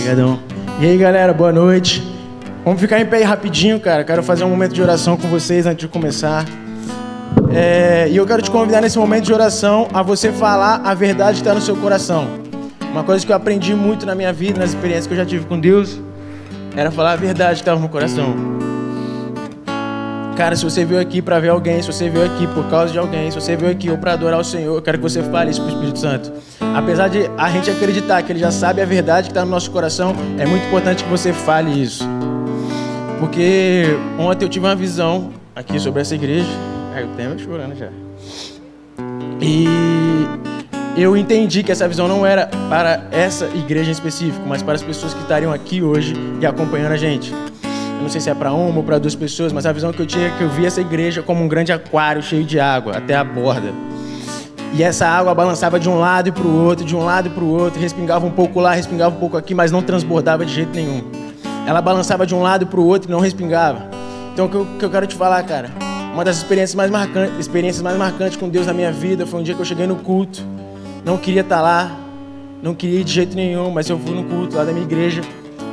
Obrigadão. E aí, galera, boa noite. Vamos ficar em pé aí rapidinho, cara. Quero fazer um momento de oração com vocês antes de começar. E eu quero te convidar nesse momento de oração a você falar a verdade que está no seu coração. Uma coisa que eu aprendi muito na minha vida, nas experiências que eu já tive com Deus, era falar a verdade que estava no coração. Cara, se você veio aqui para ver alguém, se você veio aqui por causa de alguém, se você veio aqui ou para adorar o Senhor, eu quero que você fale isso pro Espírito Santo. Apesar de a gente acreditar que Ele já sabe a verdade que está no nosso coração, é muito importante que você fale isso. Porque ontem eu tive uma visão aqui sobre essa igreja. Aí eu tenho chorando já. E eu entendi que essa visão não era para essa igreja em específico, mas para as pessoas que estariam aqui hoje e acompanhando a gente. Eu não sei se é para uma ou para duas pessoas, mas a visão que eu tinha é que eu via essa igreja como um grande aquário cheio de água, até a borda. E essa água balançava de um lado e para o outro, de um lado e para o outro, respingava um pouco lá, respingava um pouco aqui, mas não transbordava de jeito nenhum. Ela balançava de um lado para o outro e não respingava. Então o que eu quero te falar, cara, uma das experiências mais marcantes com Deus na minha vida foi um dia que eu cheguei no culto, não queria estar lá, não queria ir de jeito nenhum, mas eu fui no culto lá da minha igreja,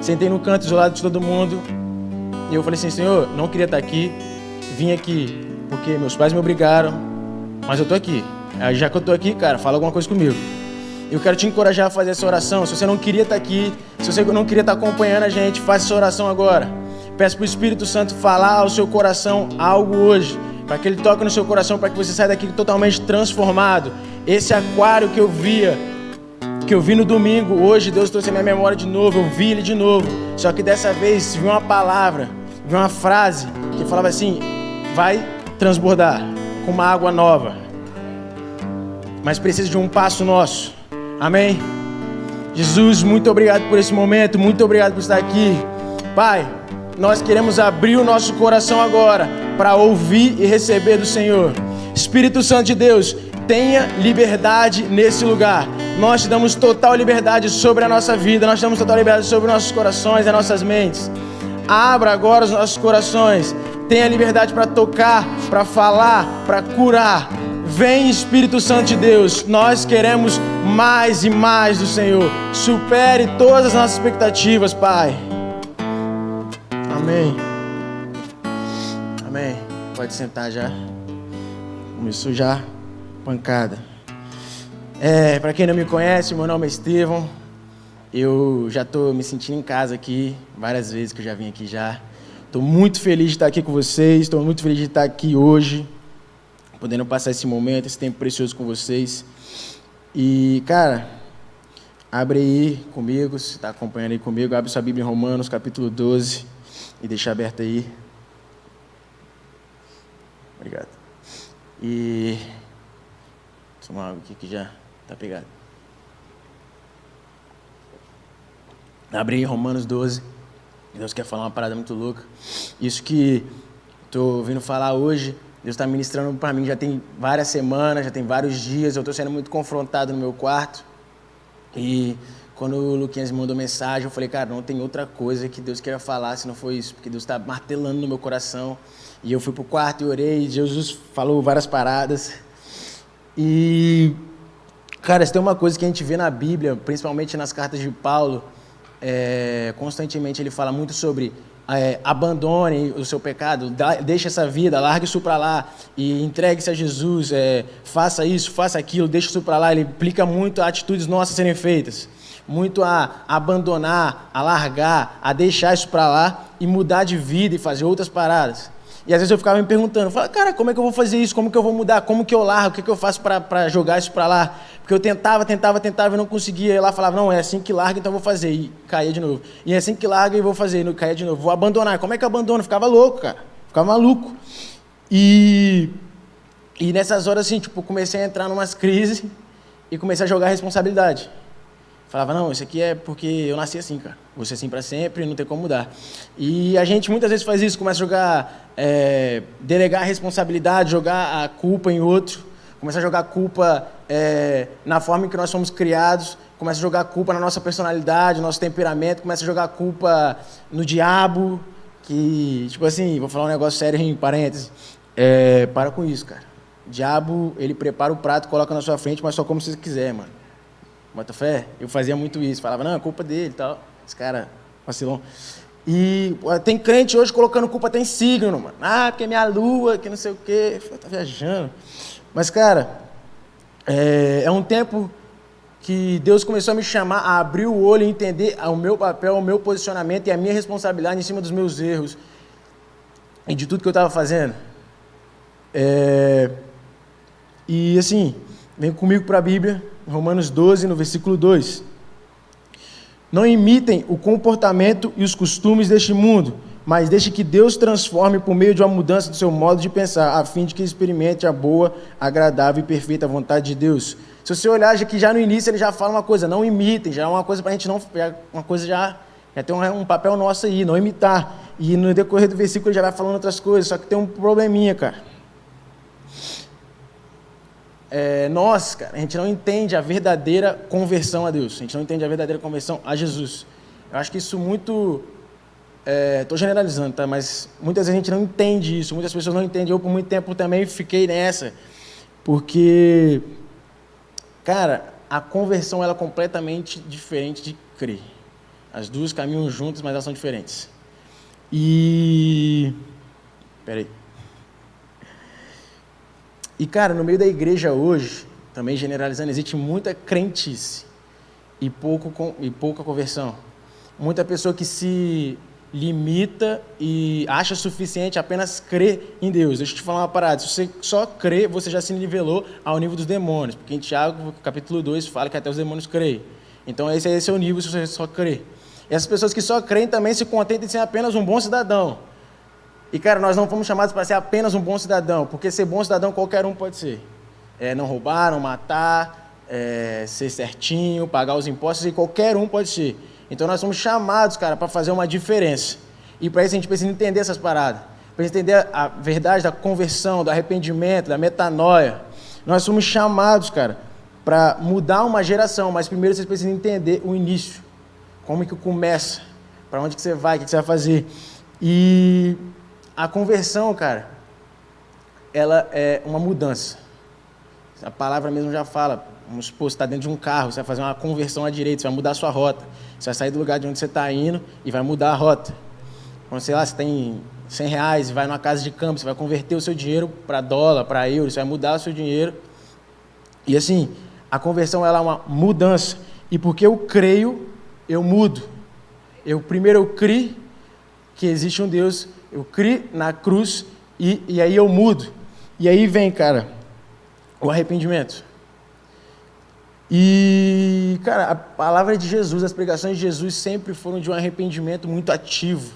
sentei no canto isolado de todo mundo, e eu falei assim, Senhor, não queria estar aqui, vim aqui porque meus pais me obrigaram, mas eu tô aqui. Aí, já que eu tô aqui, cara, fala alguma coisa comigo. Eu quero te encorajar a fazer essa oração. Se você não queria estar aqui, se você não queria estar acompanhando a gente, faça essa oração agora. Peça para o Espírito Santo falar ao seu coração algo hoje, para que Ele toque no seu coração, para que você saia daqui totalmente transformado. Esse aquário que eu vi no domingo, hoje Deus trouxe a minha memória de novo, eu vi ele de novo. Só que dessa vez vi uma palavra, vi uma frase que falava assim, vai transbordar com uma água nova. Mas precisa de um passo nosso. Amém? Jesus, muito obrigado por esse momento, muito obrigado por estar aqui. Pai, nós queremos abrir o nosso coração agora para ouvir e receber do Senhor. Espírito Santo de Deus, tenha liberdade nesse lugar. Nós te damos total liberdade sobre a nossa vida, nós te damos total liberdade sobre nossos corações e nossas mentes. Abra agora os nossos corações, tenha liberdade para tocar, para falar, para curar. Vem, Espírito Santo de Deus, nós queremos mais e mais do Senhor. Supere todas as nossas expectativas, Pai. Amém. Amém. Pode sentar já. Começou já. Pancada. Para quem não me conhece, meu nome é Estevão. Eu já estou me sentindo em casa aqui, várias vezes que eu já vim aqui já. Estou muito feliz de estar aqui com vocês, estou muito feliz de estar aqui hoje, podendo passar esse momento, esse tempo precioso com vocês. E, cara, abre aí comigo, se está acompanhando aí comigo, abre sua Bíblia em Romanos, capítulo 12, e deixa aberto aí. Obrigado. E... Vou tomar água aqui que já está pegado. Abre aí Romanos 12. Deus quer falar uma parada muito louca. Isso que estou ouvindo falar hoje, Deus está ministrando para mim já tem várias semanas, já tem vários dias. Eu estou sendo muito confrontado no meu quarto. E quando o Luquinhas me mandou mensagem, eu falei, cara, não tem outra coisa que Deus queira falar se não for isso. Porque Deus está martelando no meu coração. E eu fui para o quarto e orei. E Jesus falou várias paradas. E, cara, se tem uma coisa que a gente vê na Bíblia, principalmente nas cartas de Paulo, constantemente ele fala muito sobre abandone o seu pecado, deixe essa vida, largue isso para lá e entregue-se a Jesus, faça isso, faça aquilo, deixe isso para lá. Ele implica muito a atitudes nossas serem feitas, muito a abandonar, a largar, a deixar isso para lá e mudar de vida e fazer outras paradas. E às vezes eu ficava me perguntando, cara, como é que eu vou fazer isso? Como que eu vou mudar? Como que eu largo? O que eu faço para jogar isso para lá? Porque eu tentava e não conseguia. E lá falava, não, é assim que larga, então eu vou fazer. E caía de novo. E é assim que larga e vou fazer. E caía de novo. Vou abandonar. Como é que eu abandono? Eu ficava louco, cara. Ficava maluco. E nessas horas, assim, tipo, comecei a entrar numas crises e comecei a jogar responsabilidade. Falava, não, isso aqui é porque eu nasci assim, cara. Vou ser assim para sempre, não tem como mudar. E a gente muitas vezes faz isso, começa a jogar, delegar a responsabilidade, jogar a culpa em outro, começa a jogar a culpa na forma em que nós fomos criados, começa a jogar a culpa na nossa personalidade, no nosso temperamento, começa a jogar a culpa no diabo, que, tipo assim, vou falar um negócio sério em parênteses, para com isso, cara. O diabo, ele prepara o prato, coloca na sua frente, mas só como você quiser, mano. Bota fé? Eu fazia muito isso. Falava, não, é culpa dele e tal. Esse cara vacilão. E tem crente hoje colocando culpa até em signo, mano. Ah, porque minha lua, que não sei o quê. Tá viajando. Mas, cara, é um tempo que Deus começou a me chamar a abrir o olho e entender o meu papel, o meu posicionamento e a minha responsabilidade em cima dos meus erros e de tudo que eu estava fazendo. E assim, vem comigo para a Bíblia, Romanos 12, no versículo 2. Não imitem o comportamento e os costumes deste mundo, mas deixe que Deus transforme por meio de uma mudança do seu modo de pensar, a fim de que experimente a boa, agradável e perfeita vontade de Deus. Se você olhar aqui já no início, ele já fala uma coisa, não imitem, já é uma coisa para a gente não... Uma coisa já tem um papel nosso aí, não imitar. E no decorrer do versículo ele já vai falando outras coisas, só que tem um probleminha, cara. Nós, cara, a gente não entende a verdadeira conversão a Deus, a gente não entende a verdadeira conversão a Jesus. Eu acho que isso muito... Estou generalizando, tá? Mas muitas vezes a gente não entende isso, muitas pessoas não entendem. Eu, por muito tempo, também fiquei nessa, porque, cara, a conversão ela é completamente diferente de crer. As duas caminham juntas, mas elas são diferentes. Peraí. E, cara, no meio da igreja hoje, também generalizando, existe muita crentice e pouca conversão. Muita pessoa que se limita e acha suficiente apenas crer em Deus. Deixa eu te falar uma parada. Se você só crê, você já se nivelou ao nível dos demônios. Porque em Tiago, capítulo 2, fala que até os demônios creem. Então, esse é o nível se você só crê. E essas pessoas que só creem também se contentam em ser apenas um bom cidadão. E, cara, nós não fomos chamados para ser apenas um bom cidadão, porque ser bom cidadão qualquer um pode ser. Não roubar, não matar, ser certinho, pagar os impostos, e qualquer um pode ser. Então, nós somos chamados, cara, para fazer uma diferença. E para isso a gente precisa entender essas paradas. Para entender a verdade da conversão, do arrependimento, da metanoia. Nós somos chamados, cara, para mudar uma geração, mas primeiro vocês precisam entender o início. Como que começa, para onde que você vai, o que você vai fazer. E a conversão, cara, ela é uma mudança. A palavra mesmo já fala, vamos supor, você está dentro de um carro, você vai fazer uma conversão à direita, você vai mudar a sua rota. Você vai sair do lugar de onde você está indo e vai mudar a rota. Quando, sei lá, você tem R$100 e vai numa casa de câmbio, você vai converter o seu dinheiro para dólar, para euro, você vai mudar o seu dinheiro. E assim, a conversão ela é uma mudança. E porque eu creio, eu mudo. Primeiro eu criei que existe um Deus, eu criei na cruz e aí eu mudo. E aí vem, cara, o arrependimento. E, cara, a palavra de Jesus, as pregações de Jesus sempre foram de um arrependimento muito ativo.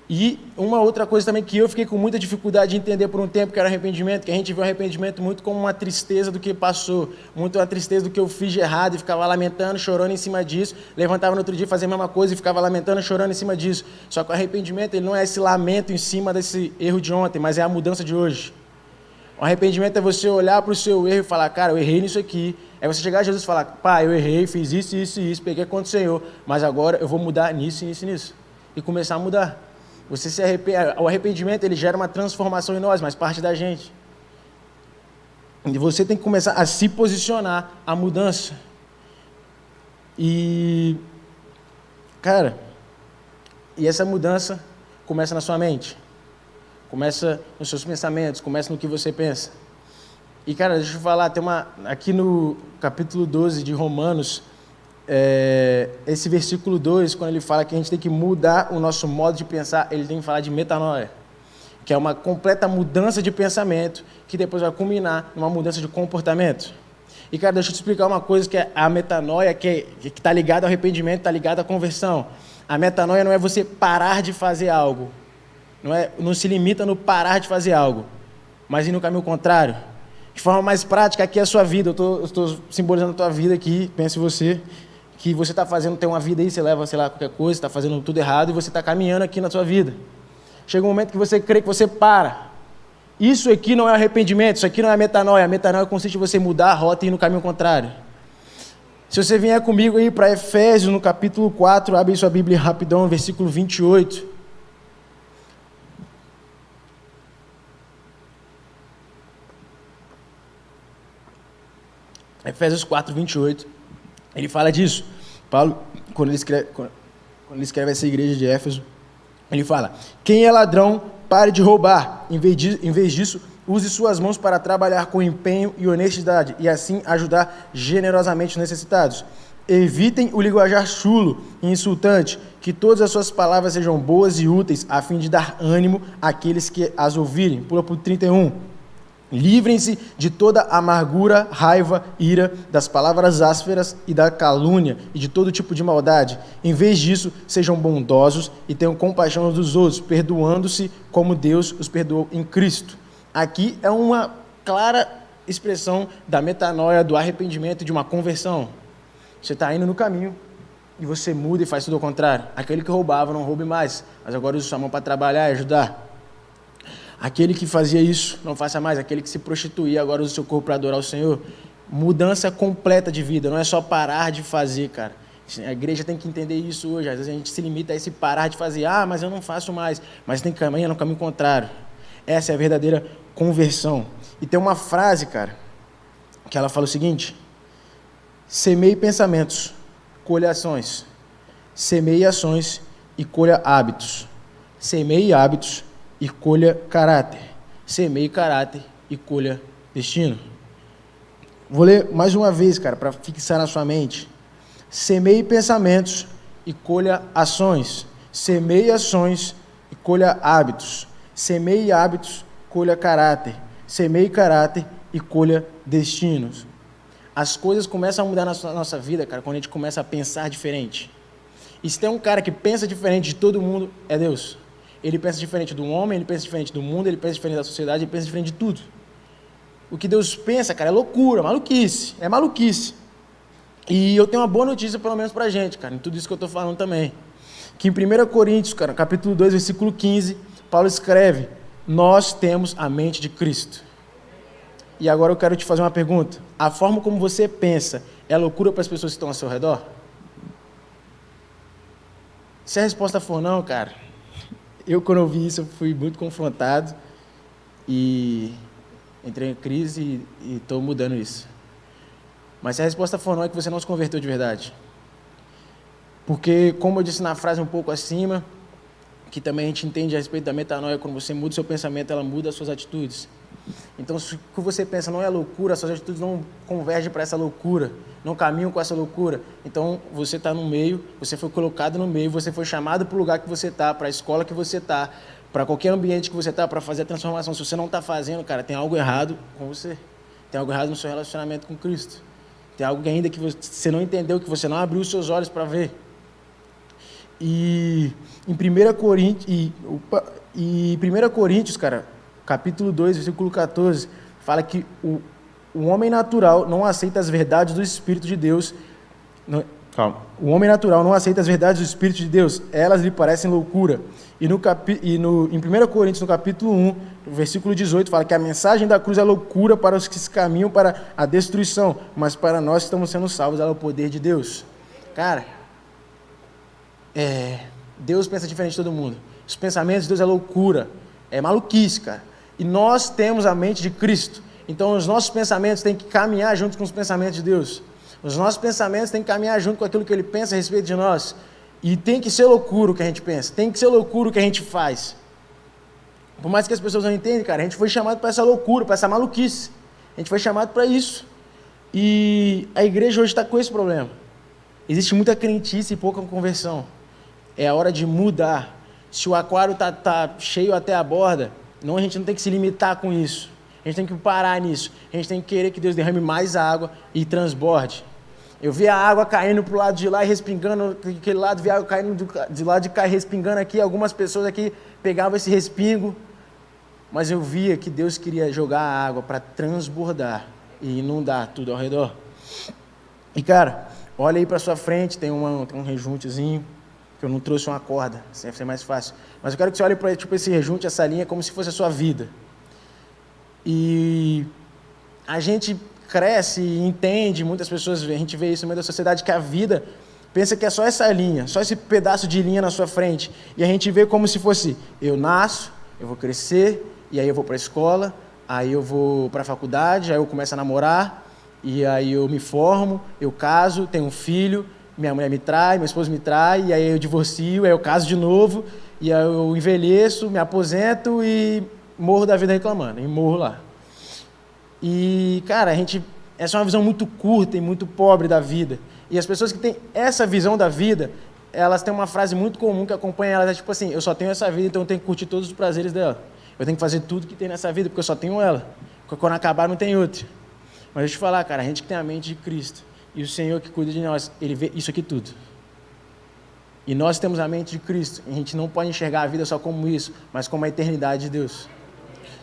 E uma outra coisa também que eu fiquei com muita dificuldade de entender por um tempo, que era arrependimento, que a gente vê o arrependimento muito como uma tristeza do que passou, muito uma tristeza do que eu fiz de errado e ficava lamentando, chorando em cima disso, levantava no outro dia, fazia a mesma coisa e ficava lamentando, chorando em cima disso. Só que o arrependimento ele não é esse lamento em cima desse erro de ontem, mas é a mudança de hoje. O arrependimento é você olhar para o seu erro e falar, cara, eu errei nisso aqui. É você chegar a Jesus e falar, pai, eu errei, fiz isso, isso e isso, peguei contra o Senhor, mas agora eu vou mudar nisso, nisso e nisso. E começar a mudar. O arrependimento ele gera uma transformação em nós, mas parte da gente. E você tem que começar a se posicionar, a mudança. E, cara, e essa mudança começa na sua mente. Começa nos seus pensamentos, começa no que você pensa. E, cara, deixa eu falar, aqui no capítulo 12 de Romanos, esse versículo 2, quando ele fala que a gente tem que mudar o nosso modo de pensar, ele tem que falar de metanoia, que é uma completa mudança de pensamento, que depois vai culminar numa mudança de comportamento. E, cara, deixa eu te explicar uma coisa, que é a metanoia, que está ligada ao arrependimento, está ligada à conversão. A metanoia não é você parar de fazer algo, não se limita no parar de fazer algo, mas ir no caminho contrário. De forma mais prática, aqui é a sua vida. Eu estou simbolizando a tua vida aqui. Pense você, que você está fazendo, tem uma vida aí, você leva, sei lá, qualquer coisa, está fazendo tudo errado e você está caminhando aqui na sua vida. Chega um momento que você crê que você para. Isso aqui não é arrependimento, isso aqui não é metanoia. A metanoia consiste em você mudar a rota e ir no caminho contrário. Se você vier comigo aí para Efésios, no capítulo 4, abre sua Bíblia rapidão, versículo 28. Efésios 4, 28, ele fala disso. Paulo quando ele escreve essa igreja de Éfeso, ele fala: quem é ladrão, pare de roubar. Em vez disso, use suas mãos para trabalhar com empenho e honestidade e assim ajudar generosamente os necessitados. Evitem o linguajar chulo e insultante, que todas as suas palavras sejam boas e úteis, a fim de dar ânimo àqueles que as ouvirem. Pula para o 31. Livrem-se de toda amargura, raiva, ira, das palavras ásperas e da calúnia e de todo tipo de maldade. Em vez disso, sejam bondosos e tenham compaixão uns dos outros, perdoando-se como Deus os perdoou em Cristo. Aqui é uma clara expressão da metanoia, do arrependimento, de uma conversão. Você está indo no caminho e você muda e faz tudo ao contrário. Aquele que roubava, não roube mais, mas agora use sua mão para trabalhar e ajudar. Aquele que fazia isso, não faça mais. Aquele que se prostituía, agora use o seu corpo para adorar o Senhor. Mudança completa de vida, não é só parar de fazer, cara. A igreja tem que entender isso hoje. Às vezes a gente se limita a esse parar de fazer. Ah, mas eu não faço mais. Mas tem que caminhar no caminho contrário. Essa é a verdadeira conversão. E tem uma frase, cara, que ela fala o seguinte: semeie pensamentos, colha ações. Semeie ações e colha hábitos. Semeie hábitos e colha caráter. Semeie caráter e colha destino. Vou ler mais uma vez, cara, para fixar na sua mente. Semeie pensamentos e colha ações. Semeie ações e colha hábitos. Semeie hábitos, colha caráter. Semeie caráter e colha destinos. As coisas começam a mudar na nossa vida, cara, quando a gente começa a pensar diferente. E se tem um cara que pensa diferente de todo mundo, é Deus. Ele pensa diferente do homem, ele pensa diferente do mundo, ele pensa diferente da sociedade, ele pensa diferente de tudo. O que Deus pensa, cara, é loucura, maluquice. É maluquice. E eu tenho uma boa notícia, pelo menos pra gente, cara, em tudo isso que eu estou falando também. Que em 1 Coríntios, cara, capítulo 2, versículo 15, Paulo escreve: nós temos a mente de Cristo. E agora eu quero te fazer uma pergunta. A forma como você pensa é loucura para as pessoas que estão ao seu redor? Se a resposta for não, cara, quando eu vi isso, eu fui muito confrontado e entrei em crise e estou mudando isso. Mas se a resposta for não, é que você não se converteu de verdade. Porque, como eu disse na frase um pouco acima, que também a gente entende a respeito da metanoia, quando você muda o seu pensamento, ela muda as suas atitudes. Então, se o que você pensa não é loucura, as suas atitudes não convergem para essa loucura, não caminham com essa loucura. Então, você está no meio, você foi colocado no meio, você foi chamado para o lugar que você está, para a escola que você está, para qualquer ambiente que você está, para fazer a transformação. Se você não está fazendo, cara, tem algo errado com você. Tem algo errado no seu relacionamento com Cristo. Tem algo ainda que você não entendeu, que você não abriu os seus olhos para ver. E em 1 Coríntios, cara, capítulo 2, versículo 14, fala que o homem natural não aceita as verdades do Espírito de Deus. O homem natural não aceita as verdades do Espírito de Deus, elas lhe parecem loucura. E em 1 Coríntios, no capítulo 1, no versículo 18, fala que a mensagem da cruz é loucura para os que se caminham para a destruição, mas para nós que estamos sendo salvos, ela é o poder de Deus. Cara, Deus pensa diferente de todo mundo. Os pensamentos de Deus é loucura, é maluquice, cara. E nós temos a mente de Cristo. Então, os nossos pensamentos têm que caminhar junto com os pensamentos de Deus. Os nossos pensamentos têm que caminhar junto com aquilo que Ele pensa a respeito de nós. E tem que ser loucura o que a gente pensa. Tem que ser loucura o que a gente faz. Por mais que as pessoas não entendam, cara, a gente foi chamado para essa loucura, para essa maluquice. A gente foi chamado para isso. E a igreja hoje está com esse problema. Existe muita crentice e pouca conversão. É a hora de mudar. Se o aquário tá cheio até a borda, a gente não tem que se limitar com isso. A gente tem que parar nisso. A gente tem que querer que Deus derrame mais água e transborde. Eu vi a água caindo para o lado de lá e respingando, aquele lado, vi a água caindo de lado de cá e respingando aqui. Algumas pessoas aqui pegavam esse respingo, mas eu via que Deus queria jogar a água para transbordar e inundar tudo ao redor. E, cara, olha aí para sua frente, tem um rejuntezinho, que eu não trouxe uma corda, assim vai ser mais fácil. Mas eu quero que você olhe para esse rejunte, essa linha, como se fosse a sua vida. E a gente cresce e entende, muitas pessoas, a gente vê isso no meio da sociedade, que a vida pensa que é só essa linha, só esse pedaço de linha na sua frente. E a gente vê como se fosse, eu nasço, eu vou crescer, e aí eu vou para a escola, aí eu vou para a faculdade, aí eu começo a namorar, e aí eu me formo, eu caso, tenho um filho, minha mulher me trai, meu esposo me trai, e aí eu divorcio, aí eu caso de novo, e aí eu envelheço, me aposento e morro da vida reclamando, e morro lá. E, cara, essa é uma visão muito curta e muito pobre da vida. E as pessoas que têm essa visão da vida, elas têm uma frase muito comum que acompanha elas, é tipo assim, eu só tenho essa vida, então eu tenho que curtir todos os prazeres dela. Eu tenho que fazer tudo que tem nessa vida, porque eu só tenho ela. Porque quando acabar, não tem outra. Mas deixa eu te falar, cara, a gente que tem a mente de Cristo, e o Senhor que cuida de nós, Ele vê isso aqui tudo. E nós temos a mente de Cristo, e a gente não pode enxergar a vida só como isso, mas como a eternidade de Deus.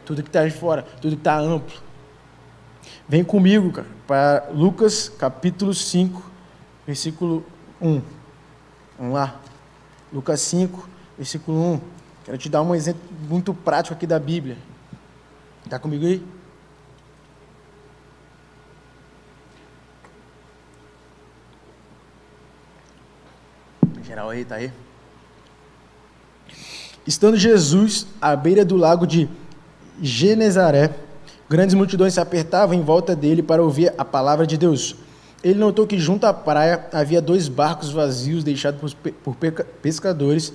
Tudo que está de fora, tudo que está amplo. Vem comigo, cara, para Lucas capítulo 5, versículo 1. Vamos lá. Lucas 5, versículo 1. Quero te dar um exemplo muito prático aqui da Bíblia. Está comigo aí? Geral aí, tá aí? Estando Jesus à beira do lago de Genezaré, grandes multidões se apertavam em volta dele para ouvir a palavra de Deus. Ele notou que junto à praia havia 2 barcos vazios deixados por pescadores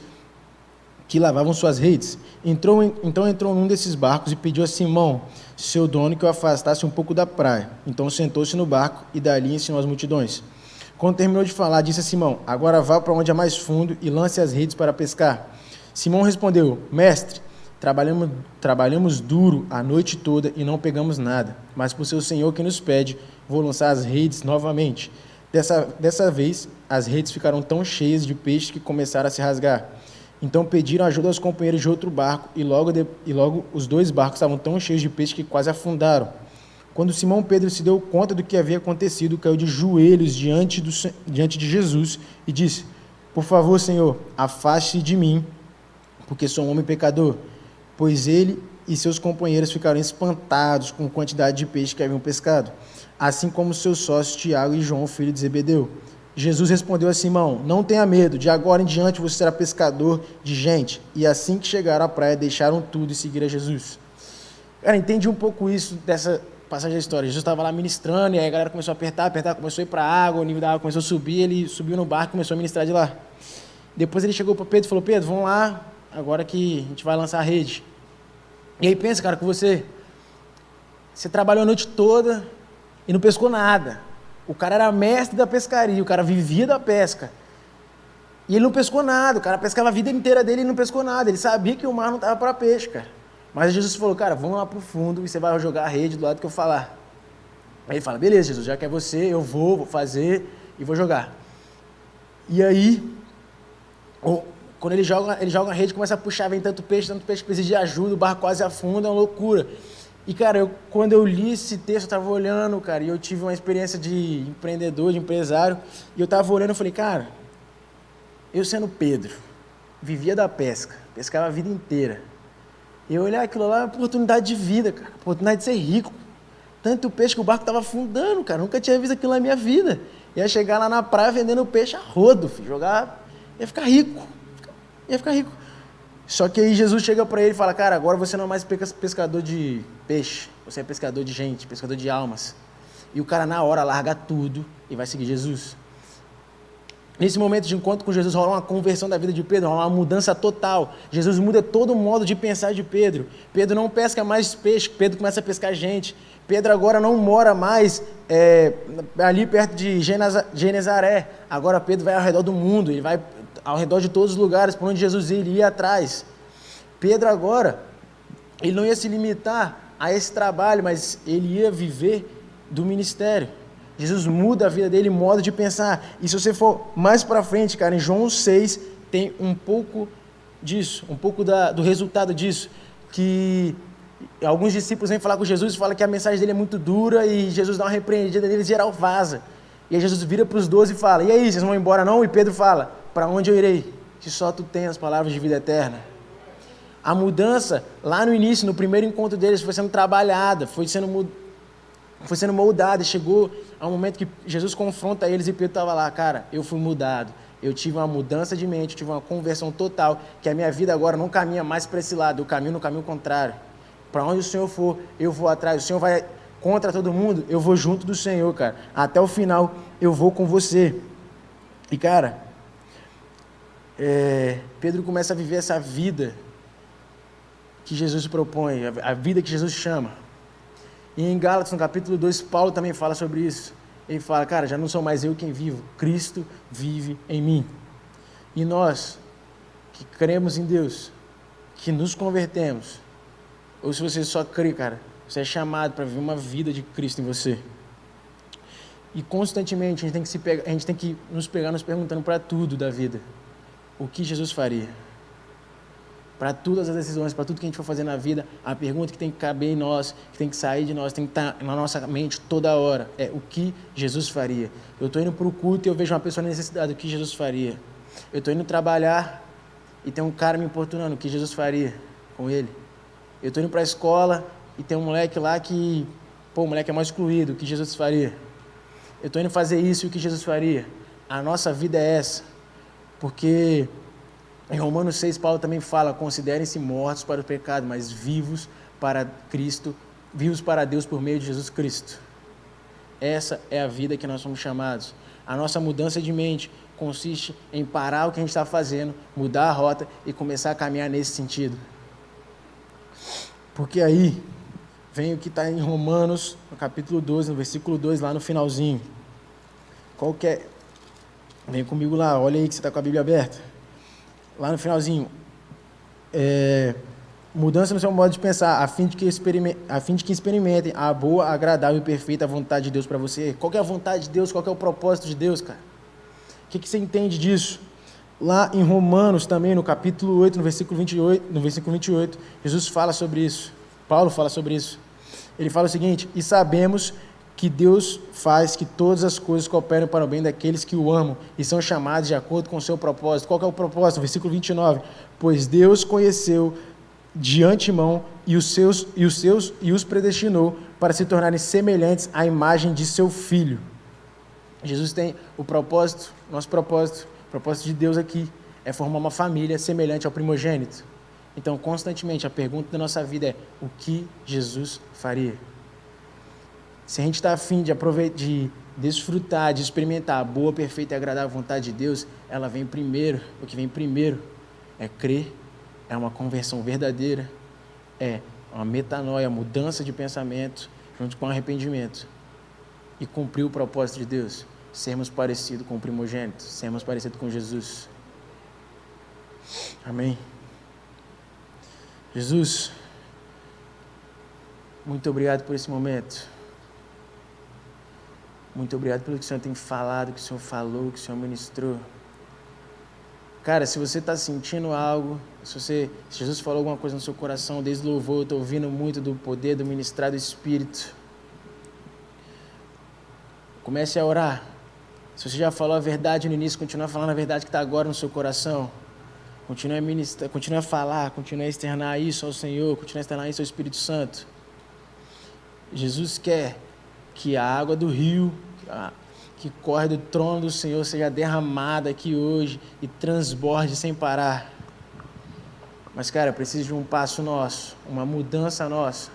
que lavavam suas redes. Então entrou num desses barcos e pediu a Simão, seu dono, que o afastasse um pouco da praia. Então sentou-se no barco e dali ensinou as multidões. Quando terminou de falar, disse a Simão, agora vá para onde é mais fundo e lance as redes para pescar. Simão respondeu, mestre, trabalhamos duro a noite toda e não pegamos nada, mas por seu Senhor que nos pede, vou lançar as redes novamente. Dessa vez, as redes ficaram tão cheias de peixes que começaram a se rasgar. Então pediram ajuda aos companheiros de outro barco e logo os 2 barcos estavam tão cheios de peixe que quase afundaram. Quando Simão Pedro se deu conta do que havia acontecido, caiu de joelhos diante de Jesus e disse, por favor, Senhor, afaste-se de mim, porque sou um homem pecador. Pois ele e seus companheiros ficaram espantados com a quantidade de peixe que haviam pescado, assim como seus sócios Tiago e João, filho de Zebedeu. Jesus respondeu a Simão, não tenha medo, de agora em diante você será pescador de gente. E assim que chegaram à praia, deixaram tudo e seguiram a Jesus. Cara, entendi um pouco isso dessa passagem da história. Jesus estava lá ministrando, e aí a galera começou a apertar, começou a ir para a água, o nível da água começou a subir, ele subiu no barco e começou a ministrar de lá. Depois ele chegou para Pedro e falou, Pedro, vamos lá, agora que a gente vai lançar a rede. E aí pensa, cara, com você trabalhou a noite toda e não pescou nada. O cara era mestre da pescaria, o cara vivia da pesca. E ele não pescou nada, o cara pescava a vida inteira dele e não pescou nada. Ele sabia que o mar não estava para peixe, cara. Mas Jesus falou, cara, vamos lá para o fundo e você vai jogar a rede do lado que eu falar. Aí ele fala, beleza, Jesus, já que é você, eu vou fazer e vou jogar. E aí, quando ele joga a rede, começa a puxar, vem tanto peixe que precisa de ajuda, o barco quase afunda, é uma loucura. E, cara, quando eu li esse texto, eu estava olhando, cara, e eu tive uma experiência de empreendedor, de empresário, e eu estava olhando e falei, cara, eu sendo Pedro, vivia da pesca, pescava a vida inteira. E eu olhei aquilo lá, uma oportunidade de vida, cara, oportunidade de ser rico. Tanto peixe que o barco estava afundando, cara, nunca tinha visto aquilo na minha vida. Ia chegar lá na praia vendendo peixe a rodo, filho, ia ficar rico. Só que aí Jesus chega para ele e fala, cara, agora você não é mais pescador de peixe, você é pescador de gente, pescador de almas. E o cara na hora larga tudo e vai seguir Jesus. Nesse momento de encontro com Jesus rola uma conversão da vida de Pedro, rola uma mudança total. Jesus muda todo o modo de pensar de Pedro. Pedro não pesca mais peixe, Pedro começa a pescar gente. Pedro agora não mora mais ali perto de Genezaré. Agora Pedro vai ao redor do mundo, ele vai ao redor de todos os lugares por onde Jesus ia, ele ia atrás. Pedro agora, ele não ia se limitar a esse trabalho, mas ele ia viver do ministério. Jesus muda a vida dele, modo de pensar. E se você for mais para frente, cara, em João 6, tem um pouco disso, um pouco do resultado disso, que alguns discípulos vêm falar com Jesus e falam que a mensagem dele é muito dura e Jesus dá uma repreendida nele e geral vaza. E aí Jesus vira para os 12 e fala, e aí, vocês vão embora não? E Pedro fala, para onde eu irei? Se só tu tens as palavras de vida eterna. A mudança, lá no início, no primeiro encontro deles, foi sendo trabalhada, foi sendo moldada, chegou ao momento que Jesus confronta eles e Pedro estava lá, cara, eu fui mudado, eu tive uma mudança de mente, eu tive uma conversão total, que a minha vida agora não caminha mais para esse lado, eu caminho no caminho contrário. Para onde o Senhor for, eu vou atrás, o Senhor vai contra todo mundo, eu vou junto do Senhor, cara, até o final eu vou com você. E, cara, Pedro começa a viver essa vida que Jesus propõe, a vida que Jesus chama. E em Gálatas, no capítulo 2, Paulo também fala sobre isso. Ele fala, cara, já não sou mais eu quem vivo, Cristo vive em mim. E nós, que cremos em Deus, que nos convertemos, ou se você só crê, cara, você é chamado para viver uma vida de Cristo em você. E constantemente a gente tem que nos pegar nos perguntando para tudo da vida. O que Jesus faria? Para todas as decisões, para tudo que a gente for fazer na vida, a pergunta que tem que caber em nós, que tem que sair de nós, tem que estar na nossa mente toda hora, é o que Jesus faria? Eu estou indo para o culto e eu vejo uma pessoa necessitada, o que Jesus faria? Eu estou indo trabalhar e tem um cara me importunando, o que Jesus faria com ele? Eu estou indo para a escola e tem um moleque lá que, o moleque é mais excluído, o que Jesus faria? Eu estou indo fazer isso e o que Jesus faria? A nossa vida é essa, porque em Romanos 6, Paulo também fala, considerem-se mortos para o pecado, mas vivos para Cristo, vivos para Deus por meio de Jesus Cristo. Essa é a vida que nós somos chamados. A nossa mudança de mente consiste em parar o que a gente está fazendo, mudar a rota e começar a caminhar nesse sentido. Porque aí vem o que está em Romanos, no capítulo 12, no versículo 2, lá no finalzinho. Qual que é? Vem comigo lá, olha aí que você está com a Bíblia aberta. Lá no finalzinho, mudança no seu modo de pensar, a fim de que experimentem a boa, agradável e perfeita vontade de Deus para você. Qual que é a vontade de Deus? Qual que é o propósito de Deus, cara? O que você entende disso? Lá em Romanos também, no capítulo 8, no versículo 28, Jesus fala sobre isso. Paulo fala sobre isso. Ele fala o seguinte, e sabemos que Deus faz que todas as coisas cooperem para o bem daqueles que o amam e são chamados de acordo com o seu propósito. Qual que é o propósito? Versículo 29. Pois Deus conheceu de antemão e os predestinou para se tornarem semelhantes à imagem de seu Filho. Jesus tem o propósito, o propósito de Deus aqui é formar uma família semelhante ao primogênito. Então, constantemente, a pergunta da nossa vida é, o que Jesus faria? Se a gente está afim de desfrutar, de experimentar a boa, perfeita e agradável vontade de Deus, ela vem primeiro. O que vem primeiro é crer, é uma conversão verdadeira, é uma metanoia, mudança de pensamento, junto com arrependimento. E cumprir o propósito de Deus, sermos parecidos com o primogênito, sermos parecidos com Jesus. Amém? Jesus, muito obrigado por esse momento. Muito obrigado pelo que o Senhor tem falado, que o Senhor falou, que o Senhor ministrou. Cara, se você está sentindo algo, se Jesus falou alguma coisa no seu coração, desde o louvor, eu estou ouvindo muito do poder do ministrar do Espírito. Comece a orar. Se você já falou a verdade no início, continue falando a verdade que está agora no seu coração. Continue a ministrar, continue a falar, continue a externar isso ao Senhor, continue a externar isso ao Espírito Santo. Jesus quer que a água do rio, que corre do trono do Senhor, seja derramada aqui hoje e transborde sem parar. Mas, cara, precisa de um passo nosso, uma mudança nossa,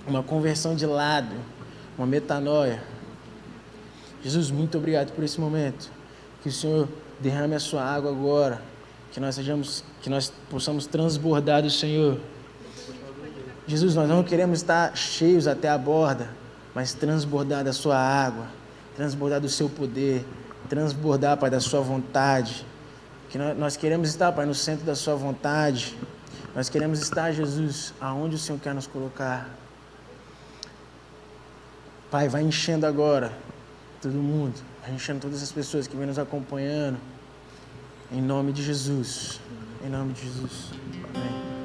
uma conversão de lado, uma metanoia. Jesus, muito obrigado por esse momento. Que o Senhor derrame a sua água agora, que nós possamos transbordar do Senhor. Jesus, nós não queremos estar cheios até a borda, mas transbordar da sua água, transbordar do seu poder, transbordar, Pai, da sua vontade. Que nós queremos estar, Pai, no centro da sua vontade. Nós queremos estar, Jesus, aonde o Senhor quer nos colocar. Pai, vai enchendo agora todo mundo, vai enchendo todas as pessoas que vêm nos acompanhando. Em nome de Jesus. Em nome de Jesus. Amém.